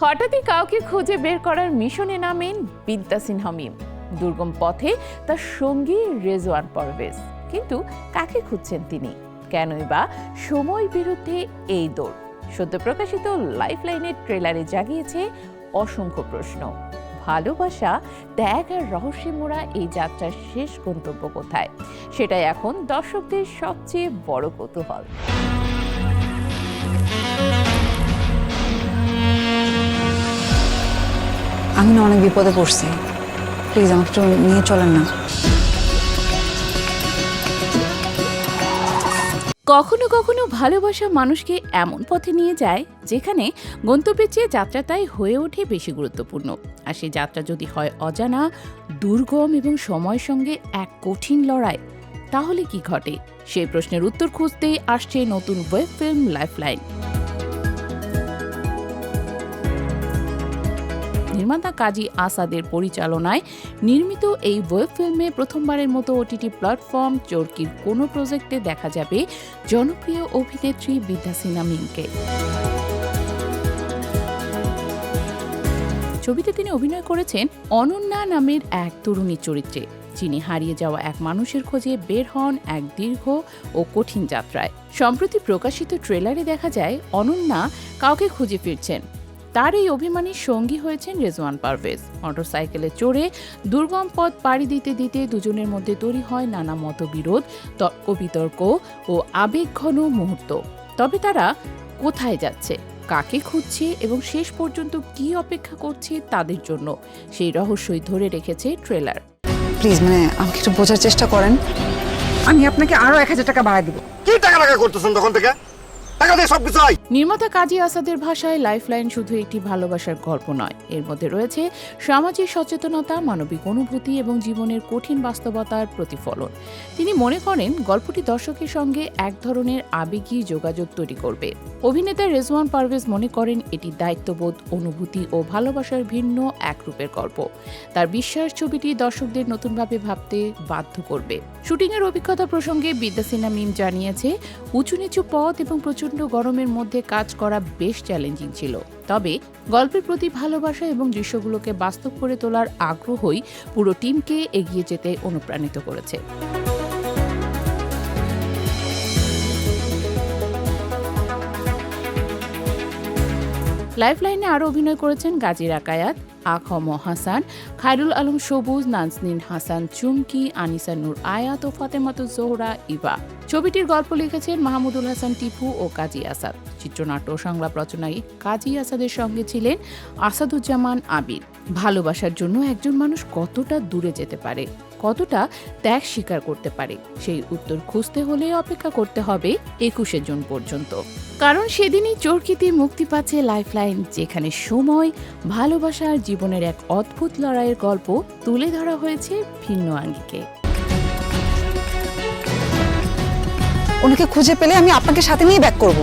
হঠাৎই কাউকে খুঁজে বের করার মিশনে নামেন বিদ্যা সিনহা মিম। দুর্গম পথে তার সঙ্গী রেজওয়ান পারভেজ। কিন্তু কাকে খুঁজছেন তিনি? কেনই বা সময় বিরুদ্ধে এই দৌড়? সদ্য প্রকাশিত লাইফলাইনের ট্রেলারে জাগিয়েছে অসংখ্য প্রশ্ন। ভালোবাসা, ত্যাগ আর রহস্যে মোড়া এই যাত্রার শেষ গন্তব্য কোথায়? সেটাই এখন দর্শকদের সবচেয়ে বড় কৌতূহল। আমি না অনেক বিপদে পড়ছি, প্লিজ আমাকে একটু নিয়ে চলেন না। কখনো কখনো ভালোবাসা মানুষকে এমন পথে নিয়ে যায় যেখানে গন্তব্যের চেয়ে যাত্রাটাই হয়ে ওঠে বেশি গুরুত্বপূর্ণ। আর সেই যাত্রা যদি হয় অজানা, দুর্গম এবং সময়ের সঙ্গে এক কঠিন লড়াই, তাহলে কি ঘটে? সেই প্রশ্নের উত্তর খুঁজতেই আসছে নতুন ওয়েব ফিল্ম লাইফলাইন। নির্মাতা কাজী আসাদের পরিচালনায় নির্মিত এই ওয়েব ফিল্মে প্রথমবারের মতো ওটিটি প্ল্যাটফর্ম চরকির কোনো প্রজেক্টে দেখা যাবে জনপ্রিয় অভিনেত্রী বিদ্যা সিনহা মিমকে। ছবিতে তিনি অভিনয় করেছেন অনন্যা নামের এক তরুণী চরিত্রে, যিনি হারিয়ে যাওয়া এক মানুষের খোঁজে বের হন এক দীর্ঘ ও কঠিন যাত্রায়। সম্প্রতি প্রকাশিত ট্রেলারে দেখা যায় অনন্যা কাউকে খুঁজে ফিরছেন। তার এই অভিমানী সঙ্গী হয়েছেন রেজওয়ান পারভেজ। মোটরসাইকেলে চড়ে দুর্গম পথ পাড়ি দিতে দিতে দুজনের মধ্যে তৈরি হয় নানা মতবিরোধ, তর্ক বিতর্ক ও আবেগঘন মুহূর্ত। তবে তারা কোথায় যাচ্ছে, কাকে খুঁজছে এবং শেষ পর্যন্ত কি অপেক্ষা করছে তাদের জন্য, সেই রহস্যই ধরে রেখেছে ট্রেলার। প্লিজ আমাকে একটু বোঝার চেষ্টা করেন। আমি আপনাকে আরো 1000 টাকা বাড়ায় দিব। কি টাকা টাকা করতেছেন তখন থেকে? টাকা দিয়ে সবকিছু হয়। নির্মাতা কাজী আসাদের ভাষায় লাইফলাইন শুধু একটি ভালোবাসার গল্প নয়, এর মধ্যে রয়েছে সামাজিক সচেতনতা, মানবিক অনুভূতি এবং জীবনের কঠিন বাস্তবতার প্রতিফলন। তিনি মনে করেন গল্পটি দর্শকের সঙ্গে এক ধরনের আবেগী যোগাযোগ তৈরি করবে। অভিনেতা রেজওয়ান পারভেজ মনে করেন এটি দায়িত্ববোধ, অনুভূতি ও ভালোবাসার ভিন্ন এক রূপের গল্প। তার বিশ্বাস ছবিটি দর্শকদের নতুনভাবে ভাবতে বাধ্য করবে। শুটিংয়ের অভিজ্ঞতা প্রসঙ্গে বিদ্যা সিনহা মিম জানিয়েছে, উঁচু নিচু পথ এবং প্রচণ্ড গরমের মধ্যে কাজ করা বেশ চ্যালেঞ্জিং ছিল। তবে গল্পের প্রতি ভালোবাসা এবং দৃশ্যগুলোকে বাস্তব করে তোলার আগ্রহই পুরো টিমকে এগিয়ে যেতে অনুপ্রাণিত করেছে। লাইফলাইনে আরও অভিনয় করেছেন গাজী রাকায়াত, আখম হাসান, খায়রুল আলম সবুজ, নাজনীন হাসান চুমকি, আনিসা নূর আয়াত ও ফাতেমাতুজ জোহরা ইভা। ছবিটির গল্প লিখেছেন মাহমুদুল হাসান টিপু ও কাজী আসাদ। চিত্রনাট্য ও সংলাপ রচনায় কাজী আসাদের সঙ্গে ছিলেন আসাদুজ্জামান আবির। ভালোবাসার জন্য একজন মানুষ কতটা দূরে যেতে পারে, কতটা ত্যাগ স্বীকার করতে পারে, সেই উত্তর খুঁজতে হলে অপেক্ষা করতে হবে 21শে জুন পর্যন্ত। কারণ সেদিনই চরকিতে মুক্তি পাচ্ছে লাইফলাইন, যেখানে সময়, ভালোবাসা আর জীবনের এক অদ্ভুত লড়াইয়ের গল্প তুলে ধরা হয়েছে ভিন্ন আঙ্গিকে। ওনাকে খুঁজে পেলে আমি আপনাকে সাথে নিয়ে ব্যাক করব।